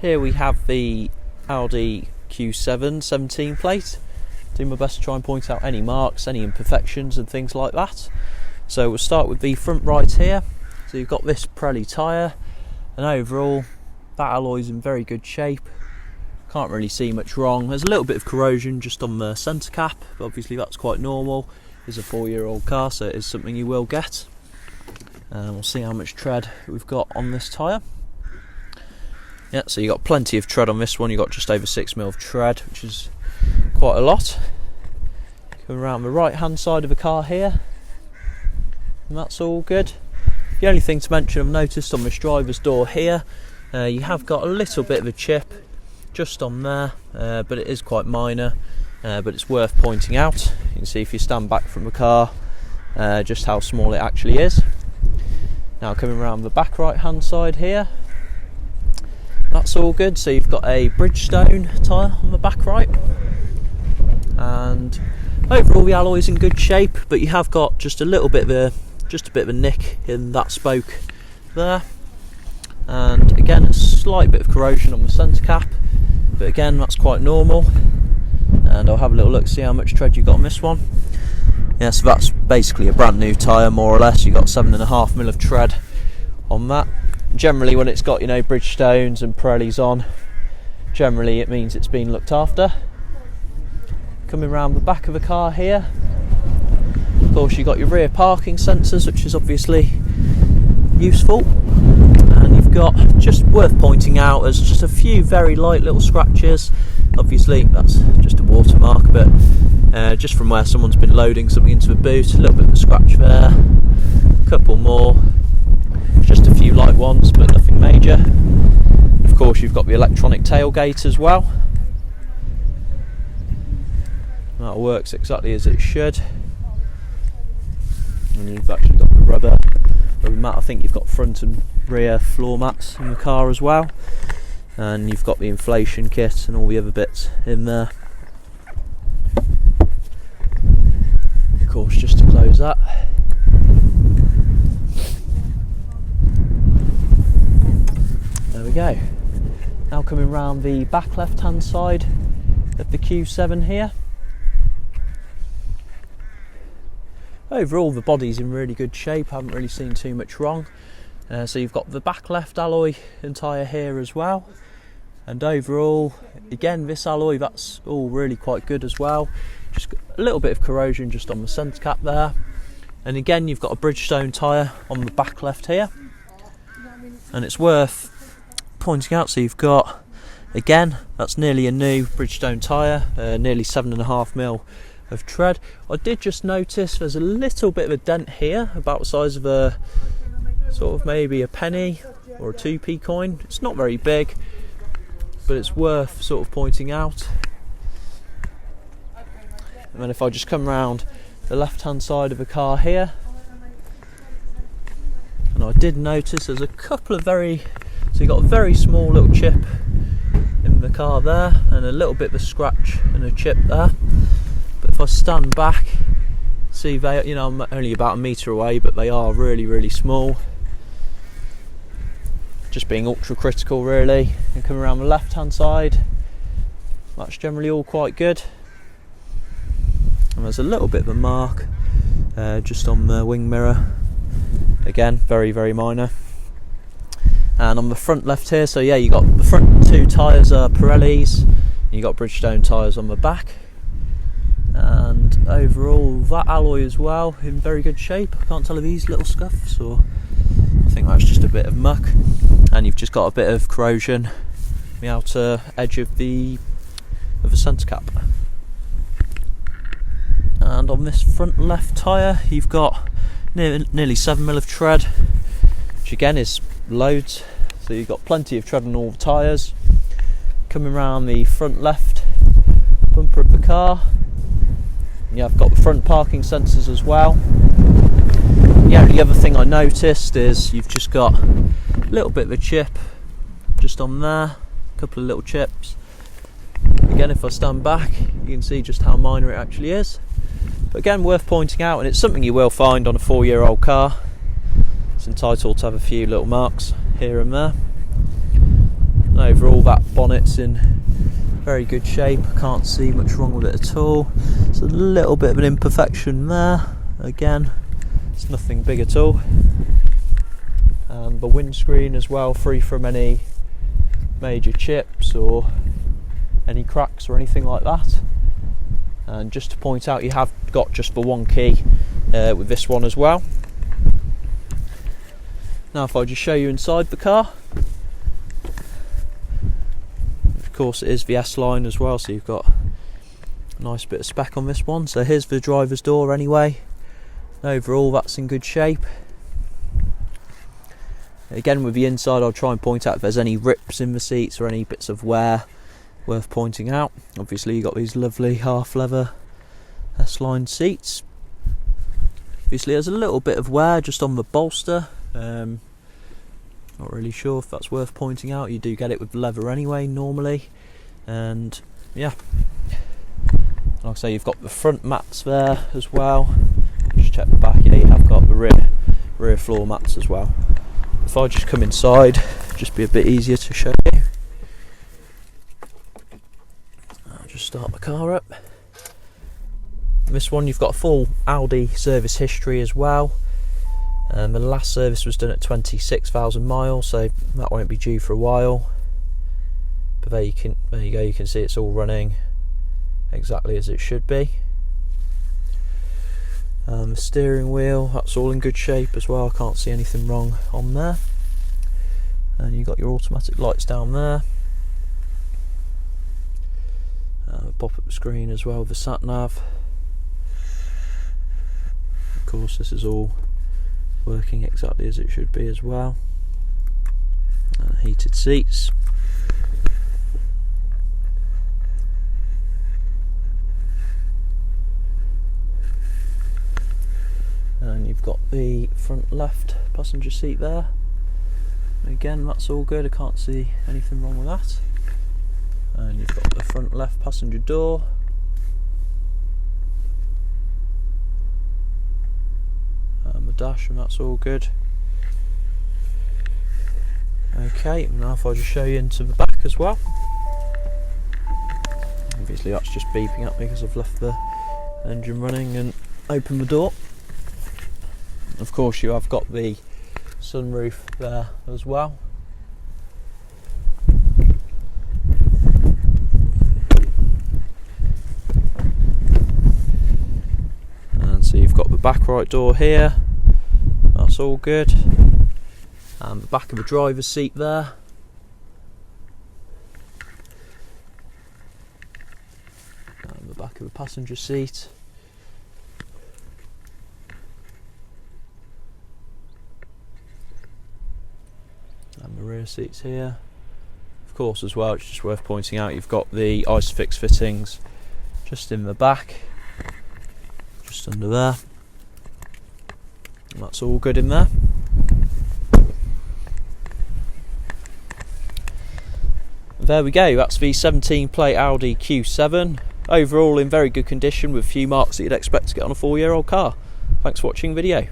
Here we have the Audi Q7 17 plate. Do my best to try and point out any marks, any imperfections and things like that. So we'll start with the front right here. So you've got this Pirelli tyre, and overall that alloy's in very good shape. Can't really see much wrong. There's a little bit of corrosion just on the centre cap, but obviously that's quite normal. It's a 4-year-old car, so it is something you will get. And we'll see how much tread we've got on this tyre. Yeah, so you got plenty of tread on this one. You got just over 6mm of tread, which is quite a lot. Coming around the right hand side of the car here, and that's all good. The only thing to mention I've noticed on this driver's door here, you have got a little bit of a chip just on there, but it is quite minor, but it's worth pointing out. You can see if you stand back from the car just how small it actually is. Now coming around the back right hand side here, that's all good. So you've got a Bridgestone tyre on the back right, and overall the alloy's in good shape, but you have got just a little bit of a nick in that spoke there, and again a slight bit of corrosion on the centre cap, but again that's quite normal. And I'll have a little look, see how much tread you got on this one. Yeah, so that's basically a brand new tyre more or less. You got 7.5mm of tread on that. Generally when it's got, Bridgestones and Pirellis on, generally it means it's been looked after. Coming around the back of the car here, of course you've got your rear parking sensors, which is obviously useful. And you've got, just worth pointing out, there's just a few very light little scratches. Obviously that's just a watermark, but just from where someone's been loading something into the boot, a little bit of a scratch there, a couple more. Just a few light ones, but nothing major. Of course you've got the electronic tailgate as well. That works exactly as it should. And you've actually got the rubber mat. I think you've got front and rear floor mats in the car as well. And you've got the inflation kit and all the other bits in there. Of course, just to close that. There we go. Now coming round the back left hand side of the Q7 here. Overall the body's in really good shape, I haven't really seen too much wrong. So you've got the back left alloy and tyre here as well. And overall, again, this alloy, that's all really quite good as well. Just a little bit of corrosion just on the centre cap there. And again, you've got a Bridgestone tyre on the back left here. And it's worth pointing out, so you've got, again, that's nearly a new Bridgestone tyre, nearly 7.5mm of tread. I did just notice there's a little bit of a dent here, about the size of a sort of maybe a penny or a 2p coin. It's not very big, but it's worth sort of pointing out. And then if I just come round the left hand side of the car here, and I did notice there's a couple of so you've got a very small little chip in the car there, and a little bit of a scratch and a chip there. But if I stand back, see they, I'm only about 1 metre away, but they are really, really small. Just being ultra critical really. And coming around the left hand side, that's generally all quite good. And there's a little bit of a mark just on the wing mirror. Again, very, very minor. And on the front left here, so yeah, you got the front two tyres are Pirellis, and you got Bridgestone tyres on the back. And overall that alloy as well in very good shape. I can't tell if these little scuffs, or I think that's just a bit of muck. And you've just got a bit of corrosion on the outer edge of the centre cap. And on this front left tyre you've got nearly 7mm of tread, which again is loads, so you've got plenty of tread on all the tyres. Coming around the front left bumper of the car, yeah, I've got the front parking sensors as well. The only other thing I noticed is you've just got a little bit of a chip just on there, a couple of little chips. Again, if I stand back you can see just how minor it actually is, but again worth pointing out, and it's something you will find on a 4-year-old car. It's entitled to have a few little marks here and there. And overall that bonnet's in very good shape. I can't see much wrong with it at all. It's a little bit of an imperfection there. Again, it's nothing big at all. And the windscreen as well, free from any major chips or any cracks or anything like that. And just to point out, you have got just the one key with this one as well. Now if I just show you inside the car, of course it is the S line as well, so you've got a nice bit of spec on this one. So here's the driver's door anyway. Overall that's in good shape. Again, with the inside, I'll try and point out if there's any rips in the seats or any bits of wear worth pointing out. Obviously you've got these lovely half leather S-line seats. Obviously there's a little bit of wear just on the bolster. Not really sure if that's worth pointing out. You do get it with leather anyway normally. And yeah, like I say, you've got the front mats there as well. Just check the back, yeah, you have got the rear floor mats as well. If I just come inside, just be a bit easier to show you. I'll just start my car up. This one, you've got a full Audi service history as well. The last service was done at 26,000 miles, so that won't be due for a while. But there you go. You can see it's all running exactly as it should be. The steering wheel, that's all in good shape as well. I can't see anything wrong on there. And you've got your automatic lights down there. Pop-up screen as well, the sat nav. Of course, this is all working exactly as it should be as well. Heated seats. And you've got the front left passenger seat there. Again, that's all good. I can't see anything wrong with that. And you've got the front left passenger door. And the dash, and that's all good. Okay, now if I just show you into the back as well. Obviously that's just beeping at me because I've left the engine running and opened the door. Of course you have got the sunroof there as well. And so you've got the back right door here, that's all good. And the back of the driver's seat there. And the back of the passenger seat. And the rear seats here. Of course as well, it's just worth pointing out, you've got the ISOFIX fittings just in the back, just under there. And that's all good in there. There we go, that's the 17 plate Audi Q7. Overall in very good condition with a few marks that you'd expect to get on a 4-year-old car. Thanks for watching the video.